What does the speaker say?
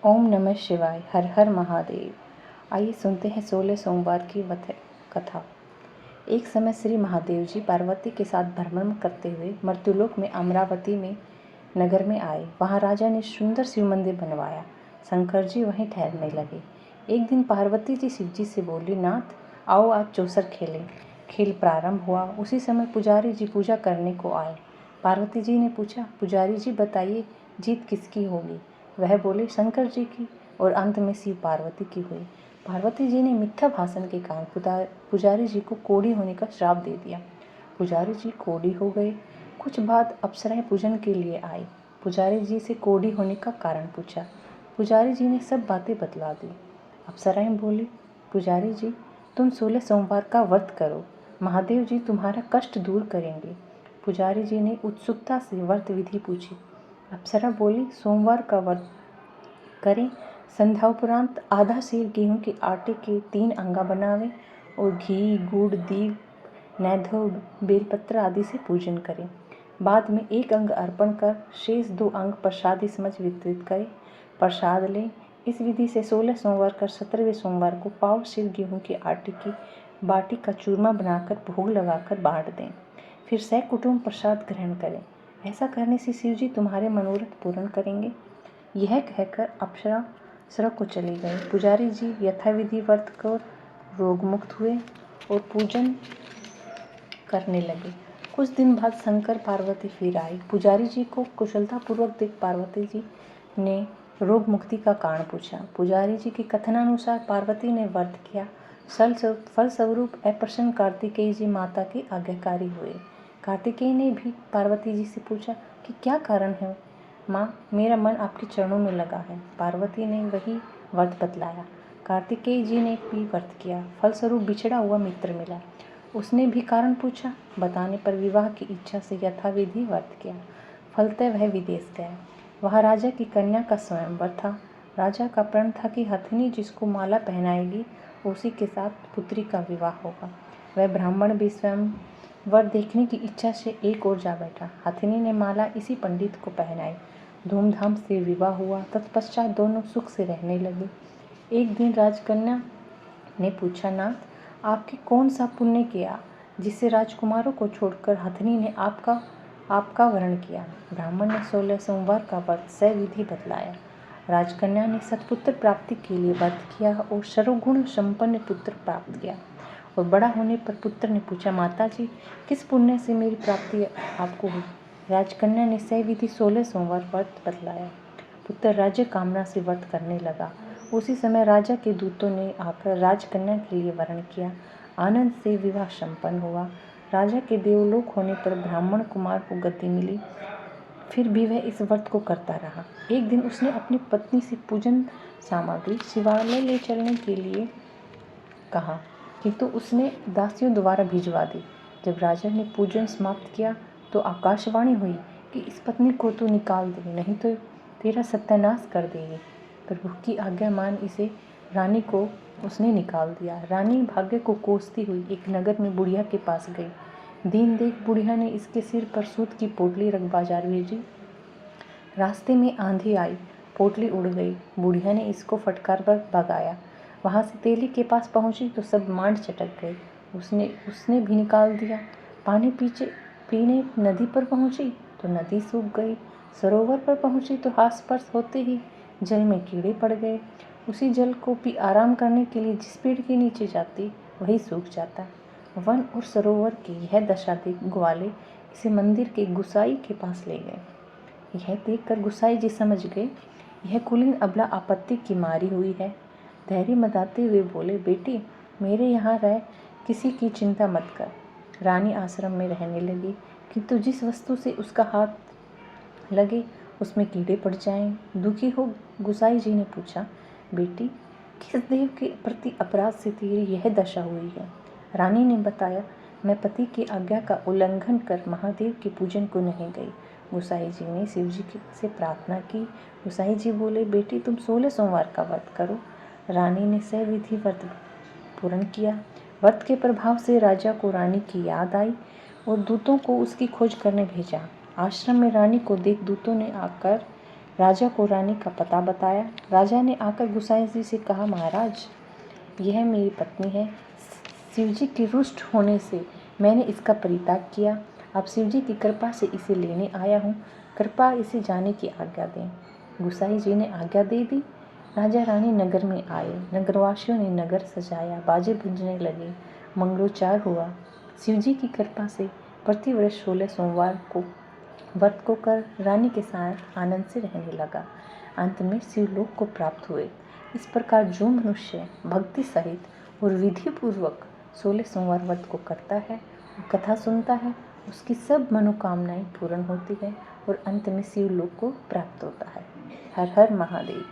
ओम नमः शिवाय। हर हर महादेव। आइए सुनते हैं 16 सोमवार की कथा। एक समय श्री महादेव जी पार्वती के साथ भ्रमण करते हुए मर्त्युलोक में अमरावती में नगर में आए। वहाँ राजा ने सुंदर शिव मंदिर बनवाया। शंकर जी वहीं ठहरने लगे। एक दिन पार्वती जी शिव जी से बोली, नाथ आओ आज चौसर खेलें। खेल प्रारंभ हुआ। उसी समय पुजारी जी पूजा करने को आए। पार्वती जी ने पूछा, पुजारी जी बताइए जीत किसकी होगी? वह बोले, शंकर जी की। और अंत में शिव पार्वती की हुई। पार्वती जी ने मिथ्या भाषण के कारण पुजारी जी को कोढ़ी होने का श्राप दे दिया। पुजारी जी कोढ़ी हो गए। कुछ बाद अप्सराएं पूजन के लिए आई। पुजारी जी से कोढ़ी होने का कारण पूछा। पुजारी जी ने सब बातें बतला दी। अप्सराएं बोली, पुजारी जी तुम 16 सोमवार का व्रत करो, महादेव जी तुम्हारा कष्ट दूर करेंगे। पुजारी जी ने उत्सुकता से व्रत विधि पूछी। अप्सरा बोली, सोमवार का व्रत करें, संध्या उपरांत आधा सेर गेहूं के आटे के 3 अंगा बनावें और घी गुड़ दीप नैवेद्य बेलपत्र आदि से पूजन करें। बाद में 1 अंग अर्पण कर शेष 2 अंग प्रसादी समझ वितरित करें। प्रसाद लें। इस विधि से 16 सोमवार कर 17वें सोमवार को पाव सेर गेहूं के आटे की बाटी का चूरमा बनाकर भोग लगाकर बांट दें। फिर सकुटुंब प्रसाद ग्रहण करें। ऐसा करने से शिव जी तुम्हारे मनोरथ पूर्ण करेंगे। यह कहकर अप्सरा सड़क को चली गई। पुजारी जी यथाविधि व्रत कर रोग मुक्त हुए और पूजन करने लगे। कुछ दिन बाद शंकर पार्वती फिर आई। पुजारी जी को कुशलतापूर्वक देख पार्वती जी ने रोग मुक्ति का कारण पूछा। पुजारी जी के कथनानुसार पार्वती ने व्रत किया। फलस्वरूप अप्रसन्न कार्तिकेय जी माता के आज्ञाकारी हुए। कार्तिकेय ने भी पार्वती जी से पूछा कि क्या कारण है माँ, मेरा मन आपके चरणों में लगा है। पार्वती ने वही व्रत बतलाया। कार्तिकेय जी ने भी व्रत किया। फलस्वरूप बिछड़ा हुआ मित्र मिला। उसने भी कारण पूछा। बताने पर विवाह की इच्छा से यथाविधि व्रत किया। फलतः वह विदेश गया। वहाँ राजा की कन्या का स्वयंवर था। राजा का प्रण था कि हथिनी जिसको माला पहनाएगी उसी के साथ पुत्री का विवाह होगा। वह ब्राह्मण भी स्वयंवर देखने की इच्छा से एक ओर जा बैठा। हथिनी ने माला इसी पंडित को पहनाई। धूमधाम से विवाह हुआ। तत्पश्चात दोनों सुख से रहने लगे। एक दिन राजकन्या ने पूछा, नाथ आपके कौन सा पुण्य किया जिससे राजकुमारों को छोड़कर हथिनी ने आपका वरण किया? ब्राह्मण ने 16 सोमवार का व्रत सविधि बतलाया। राजकन्या ने सत्पुत्र प्राप्ति के लिए व्रत किया और सर्वगुण संपन्न पुत्र प्राप्त किया। और बड़ा होने पर पुत्र ने पूछा, माता जी किस पुण्य से मेरी प्राप्ति आपको हुई? राजकन्या ने सविधि 16 सोमवार व्रत बतलाया। पुत्र राज्य कामना से व्रत करने लगा। उसी समय राजा के दूतों ने आकर राजकन्या के लिए वरण किया। आनंद से विवाह संपन्न हुआ। राजा के देवलोक होने पर ब्राह्मण कुमार को गति मिली। फिर भी वह इस व्रत को करता रहा। एक दिन उसने अपनी पत्नी से पूजन सामग्री शिवालय ले चलने के लिए कहा, किंतु उसने दासियों द्वारा भिजवा दी। जब राजा ने पूजन समाप्त किया तो आकाशवाणी हुई कि इस पत्नी को तू निकाल दे, नहीं तो तेरा सत्यानाश कर देगी। प्रभु की आज्ञा मान इसे रानी को उसने निकाल दिया। रानी भाग्य को कोसती हुई एक नगर में बुढ़िया के पास गई। दिन देख बुढ़िया ने इसके सिर पर सूत की पोटली रख बाजार भेजी। रास्ते में आंधी आई, पोटली उड़ गई। बुढ़िया ने इसको फटकार कर भगाया। वहाँ से तेली के पास पहुँची तो सब मांड चटक गए। उसने भी निकाल दिया। पानी पीने नदी पर पहुँची तो नदी सूख गई। सरोवर पर पहुँची तो आसपास होते ही जल में कीड़े पड़ गए। उसी जल को पी आराम करने के लिए जिस पेड़ के नीचे जाती वही सूख जाता। वन और सरोवर की यह दशा देख ग्वाले इसे मंदिर के गुसाई के पास ले गए। यह देखकर गुसाई जी समझ गए यह कुलीन अबला आपत्ति की मारी हुई है। धैर्य मदाते हुए बोले, बेटी मेरे यहाँ रह, किसी की चिंता मत कर। रानी आश्रम में रहने लगी, किंतु जिस वस्तु से उसका हाथ लगे उसमें कीड़े पड़ जाएं। दुखी हो गुसाई जी ने पूछा, बेटी किस देव के प्रति अपराध से तेरी यह दशा हुई है? रानी ने बताया, मैं पति की आज्ञा का उल्लंघन कर महादेव के पूजन को नहीं गई। गुसाई जी ने शिव जी से प्रार्थना की। गुसाई जी बोले, बेटी तुम 16 सोमवार का व्रत करो। रानी ने सविधि व्रत पूर्ण किया। व्रत के प्रभाव से राजा को रानी की याद आई और दूतों को उसकी खोज करने भेजा। आश्रम में रानी को देख दूतों ने आकर राजा को रानी का पता बताया। राजा ने आकर गुसाई जी से कहा, महाराज, यह मेरी पत्नी है। शिवजी के रुष्ट होने से मैंने इसका परित्याग किया। अब शिवजी की कृपा से इसे लेने आया हूँ। कृपा इसे जाने की आज्ञा दें। गुसाई जी ने आज्ञा दे दी। राजा रानी नगर में आए। नगरवासियों ने नगर सजाया, बाजे बजने लगे, मंगलोच्चार हुआ। शिवजी की कृपा से प्रतिवर्ष 16 सोमवार को व्रत को कर रानी के साथ आनंद से रहने लगा। अंत में शिवलोक को प्राप्त हुए। इस प्रकार जो मनुष्य भक्ति सहित और विधि पूर्वक 16 सोमवार व्रत को करता है और कथा सुनता है, उसकी सब मनोकामनाएं पूर्ण होती है और अंत में शिवलोक को प्राप्त होता है। हर हर महादेव।